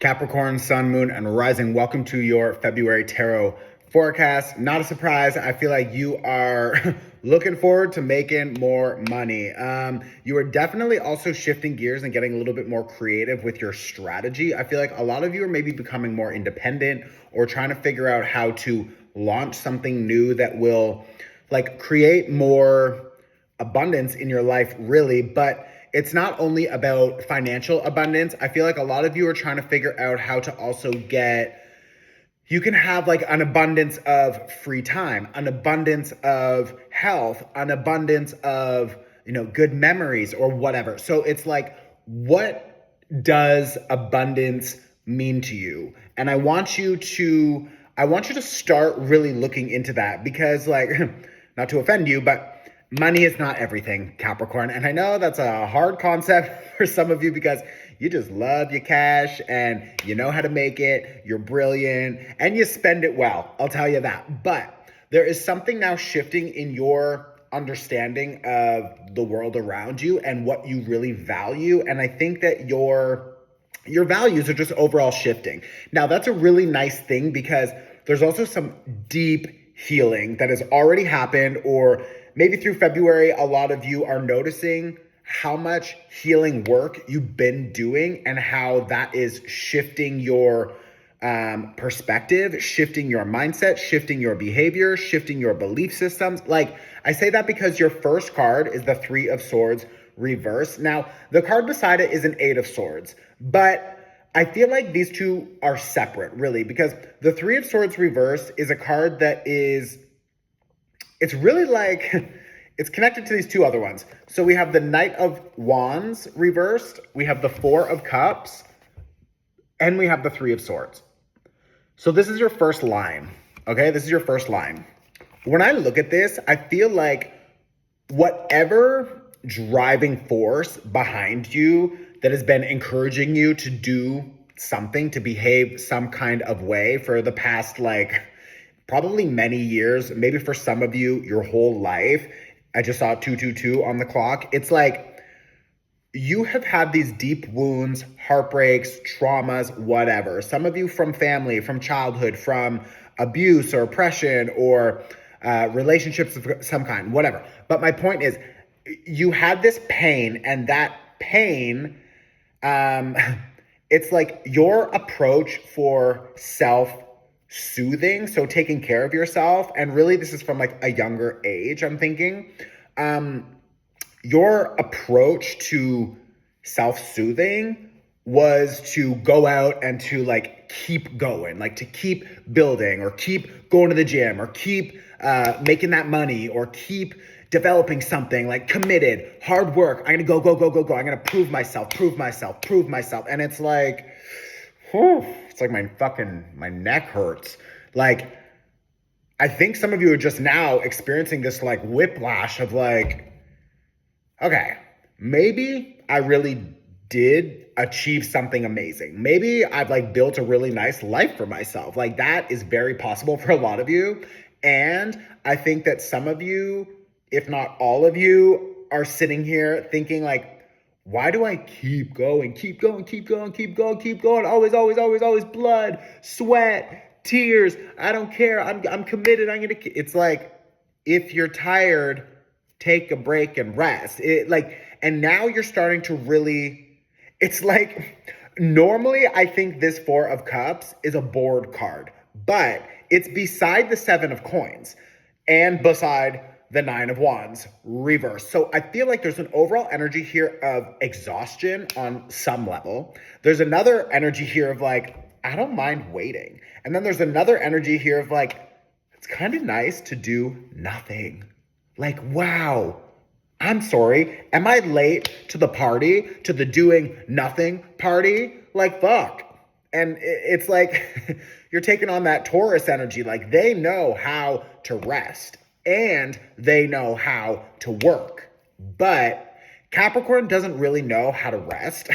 Capricorn, Sun, Moon, and Rising. Welcome to your February Tarot forecast. Not a surprise. I feel like you are looking forward to making more money. You are definitely also shifting gears and getting a little bit more creative with your strategy. I feel like a lot of you are maybe becoming more independent or trying to figure out how to launch something new that will create more abundance in your life, really. But it's not only about financial abundance. I feel like a lot of you are trying to figure out how to also you can have an abundance of free time, an abundance of health, an abundance of, good memories or whatever. So it's what does abundance mean to you? And I want you to start really looking into that because not to offend you, but money is not everything, Capricorn. And I know that's a hard concept for some of you because you just love your cash and you know how to make it. You're brilliant and you spend it well. I'll tell you that. But there is something now shifting in your understanding of the world around you and what you really value. And I think that your values are just overall shifting. Now, that's a really nice thing because there's also some deep healing that has already happened, or maybe through February, a lot of you are noticing how much healing work you've been doing and how that is shifting your perspective, shifting your mindset, shifting your behavior, shifting your belief systems. I say that because your first card is the Three of Swords reverse. Now, the card beside it is an Eight of Swords, but I feel like these two are separate, really, because the Three of Swords reverse is a card that it's really it's connected to these two other ones. So we have the Knight of Wands reversed, we have the Four of Cups, and we have the Three of Swords. So this is your first line, okay? This is your first line. When I look at this, I feel like whatever driving force behind you that has been encouraging you to do something, to behave some kind of way for the past probably many years, maybe for some of you, your whole life. I just saw 222 on the clock. It's you have had these deep wounds, heartbreaks, traumas, whatever. Some of you from family, from childhood, from abuse or oppression or relationships of some kind, whatever. But my point is, you had this pain, and that pain, it's your approach for self-soothing, so taking care of yourself, and really this is from a younger age, I'm thinking. Your approach to self-soothing was to go out and to keep going, to keep building or keep going to the gym or keep making that money or keep developing something, committed, hard work. I'm going to go. I'm going to prove myself. And it's it's my neck hurts. I think some of you are just now experiencing this whiplash of okay, maybe I really did achieve something amazing. Maybe I've built a really nice life for myself. That is very possible for a lot of you. And I think that some of you, if not all of you, are sitting here thinking why do I keep going? Always blood, sweat, tears. I don't care. I'm committed. It's if you're tired, take a break and rest. And now you're starting to really, it's normally I think this Four of Cups is a bored card, but it's beside the Seven of Coins and beside the Nine of Wands reverse. So I feel there's an overall energy here of exhaustion on some level. There's another energy here of I don't mind waiting. And then there's another energy here of it's kind of nice to do nothing. Wow, I'm sorry. Am I late to the party, to the doing nothing party? Fuck. And it's you're taking on that Taurus energy. They know how to rest and they know how to work. But Capricorn doesn't really know how to rest.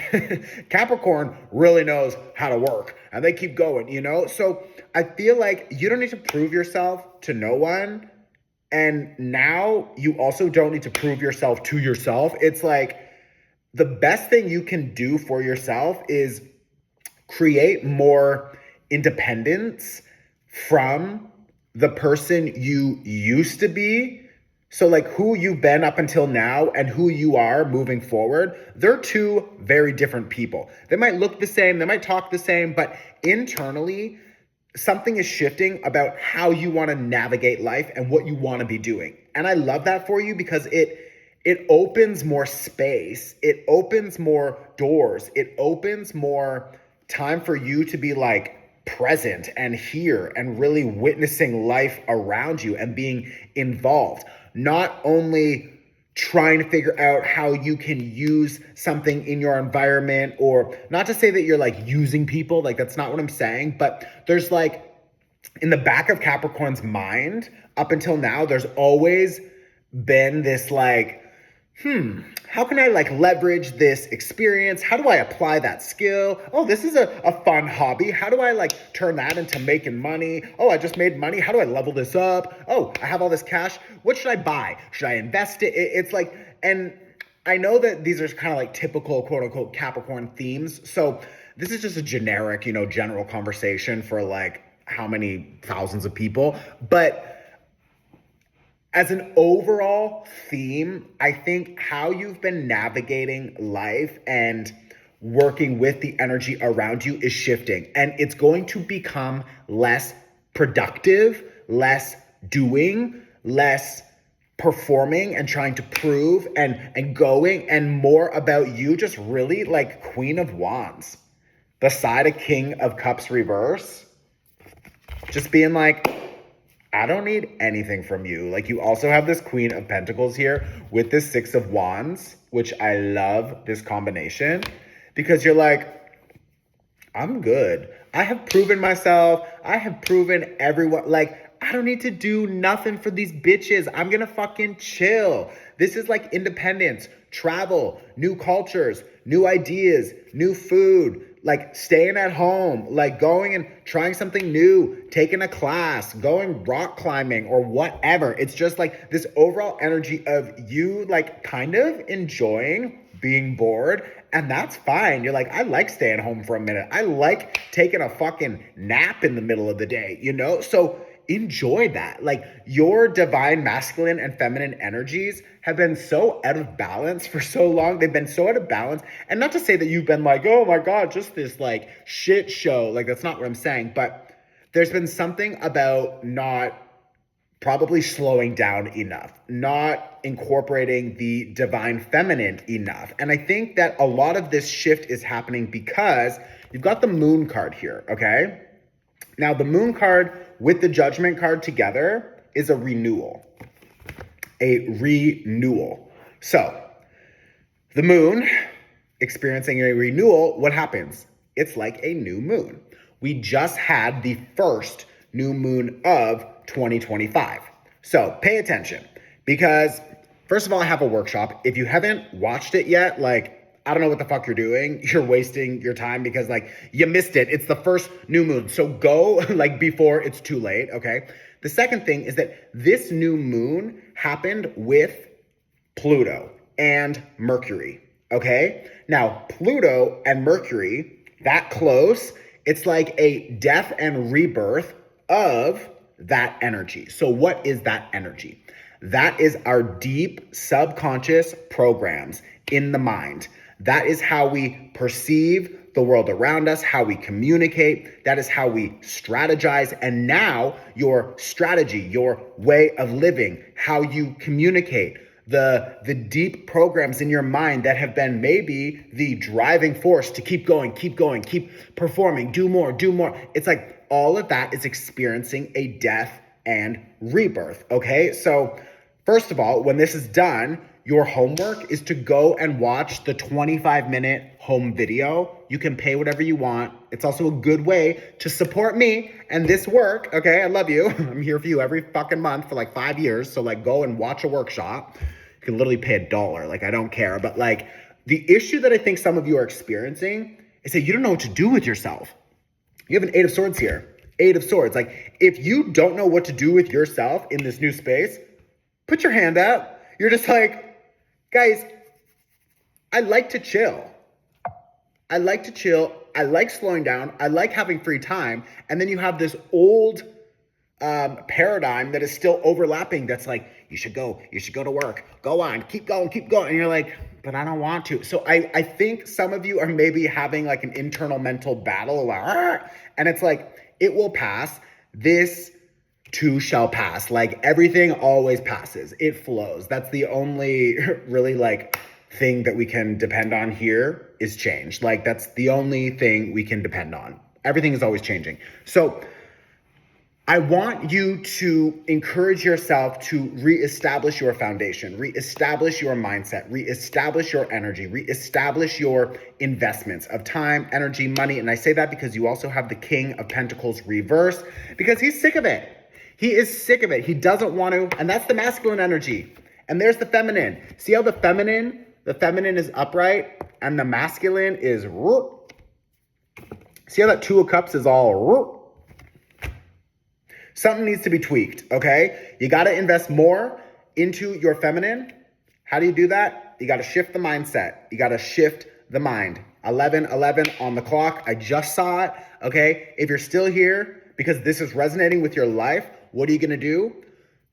Capricorn really knows how to work and they keep going, So I feel you don't need to prove yourself to no one. And now you also don't need to prove yourself to yourself. It's the best thing you can do for yourself is create more independence from the person you used to be. So like who you've been up until now and who you are moving forward, they're two very different people. They might look the same, they might talk the same, but internally, something is shifting about how you want to navigate life and what you want to be doing. And I love that for you because it opens more space, it opens more doors, it opens more time for you to be like present and here and really witnessing life around you and being involved. Not only trying to figure out how you can use something in your environment, or not to say that you're like using people, like that's not what I'm saying, but there's like in the back of Capricorn's mind up until now, there's always been this like, how can I like leverage this experience? How do I apply that skill? Oh, this is a fun hobby. How do I like turn that into making money? Oh, I just made money. How do I level this up? Oh, I have all this cash. What should I buy? Should I invest it? It's like, and I know that these are kind of like typical quote unquote Capricorn themes. So this is just a generic, general conversation for like how many thousands of people. But as an overall theme, I think how you've been navigating life and working with the energy around you is shifting. And it's going to become less productive, less doing, less performing and trying to prove and going, and more about you just really like Queen of Wands beside a King of Cups reverse. Just being like, I don't need anything from you. Like you also have this Queen of Pentacles here with this Six of Wands, which I love this combination because you're like, I'm good. I have proven myself. I have proven everyone. Like, I don't need to do nothing for these bitches. I'm gonna fucking chill. This is like independence, travel, new cultures, new ideas, new food, like staying at home, like going and trying something new, taking a class, going rock climbing or whatever. It's just like this overall energy of you like kind of enjoying being bored, and that's fine. You're like, I like staying home for a minute. I like taking a fucking nap in the middle of the day, So enjoy that. Like your divine masculine and feminine energies have been so out of balance for so long. They've been so out of balance. And not to say that you've been like, oh my God, just this like shit show. Like that's not what I'm saying. But there's been something about not probably slowing down enough, not incorporating the divine feminine enough. And I think that a lot of this shift is happening because you've got the Moon card here, okay? Now, the Moon card with the Judgment card together is a renewal. A renewal. So, the Moon experiencing a renewal, what happens? It's like a new moon. We just had the first new moon of 2025. So, pay attention because, first of all, I have a workshop. If you haven't watched it yet, like, I don't know what the fuck you're doing. You're wasting your time because like you missed it. It's the first new moon. So go like before it's too late, okay? The second thing is that this new moon happened with Pluto and Mercury, okay? Now, Pluto and Mercury, that close, it's like a death and rebirth of that energy. So what is that energy? That is our deep subconscious programs in the mind. That is how we perceive the world around us, how we communicate. That is how we strategize. And now your strategy, your way of living, how you communicate, the deep programs in your mind that have been maybe the driving force to keep going, keep performing, do more. It's like all of that is experiencing a death and rebirth, okay? So first of all, when this is done, your homework is to go and watch the 25-minute home video. You can pay whatever you want. It's also a good way to support me and this work, okay? I love you. I'm here for you every fucking month for like 5 years. So like go and watch a workshop. You can literally pay $1. Like I don't care. But like the issue that I think some of you are experiencing is that you don't know what to do with yourself. You have an 8 of Swords here. 8 of Swords. Like if you don't know what to do with yourself in this new space, put your hand out. You're just like, guys, I like to chill. I like slowing down. I like having free time. And then you have this old paradigm that is still overlapping. That's like, you should go to work, go on, keep going. And you're like, but I don't want to. So I think some of you are maybe having like an internal mental battle, like, and it's like, it will pass. This too shall pass. Like everything always passes. It flows. That's the only really like thing that we can depend on here is change. Like that's the only thing we can depend on. Everything is always changing. So I want you to encourage yourself to reestablish your foundation, reestablish your mindset, reestablish your energy, reestablish your investments of time, energy, money. And I say that because you also have the King of Pentacles reversed because he's sick of it. He is sick of it. He doesn't want to, and that's the masculine energy. And there's the feminine. See how the feminine is upright and the masculine is, see how that Two of Cups is all, something needs to be tweaked, okay? You got to invest more into your feminine. How do you do that? You got to shift the mindset. You got to shift the mind. 11:11 on the clock. I just saw it, okay? If you're still here because this is resonating with your life, what are you going to do?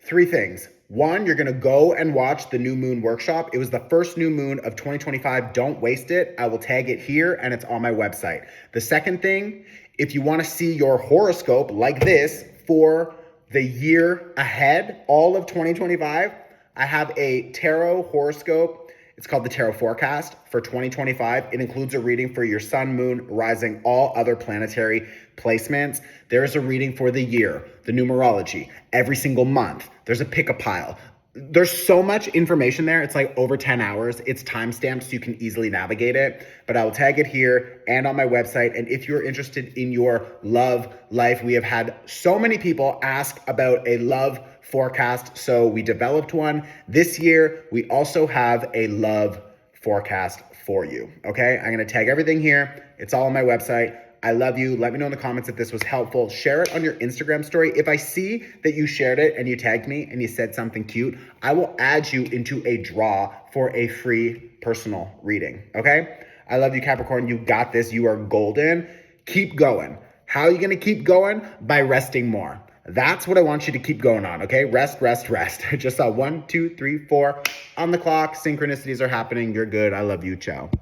3 things. 1, you're going to go and watch the new moon workshop. It was the first new moon of 2025. Don't waste it. I will tag it here and it's on my website. The second thing, if you want to see your horoscope like this, for the year ahead, all of 2025, I have a tarot horoscope. It's called the Tarot Forecast for 2025. It includes a reading for your sun, moon, rising, all other planetary placements. There is a reading for the year, the numerology, every single month. There's a pick-a-pile. There's so much information there. It's like over 10 hours. It's timestamped so you can easily navigate it. But I will tag it here and on my website. And if you're interested in your love life, we have had so many people ask about a love forecast. So we developed one. This year, we also have a love forecast for you. Okay? I'm going to tag everything here. It's all on my website. I love you. Let me know in the comments if this was helpful. Share it on your Instagram story. If I see that you shared it and you tagged me and you said something cute, I will add you into a draw for a free personal reading. Okay? I love you, Capricorn. You got this. You are golden. Keep going. How are you going to keep going? By resting more. That's what I want you to keep going on. Okay? Rest. I just saw 1, 2, 3, 4 on the clock. Synchronicities are happening. You're good. I love you. Ciao.